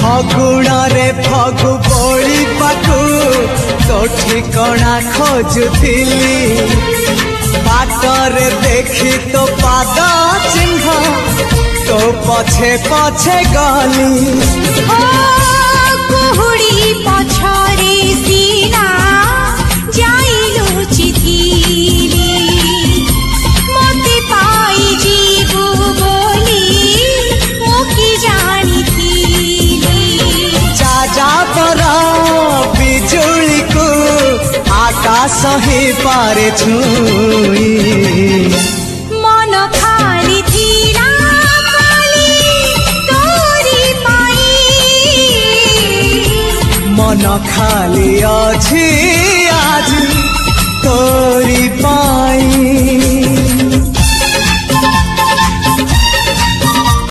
फगुण रे फगु बोली पाकु तो ठिकଣା खोजुथिली बाटरे देखी तो पाद चिन्ह तो पछे पछे गली कुहुड़ी पछरे सीना जाइलु चिथिली मते पाई जीवु बोली मोकी जानी जा पर बिजुली को आकाश ही पारे छुई मन खाली थीरा खाली तोरी पाई मन खाली अछि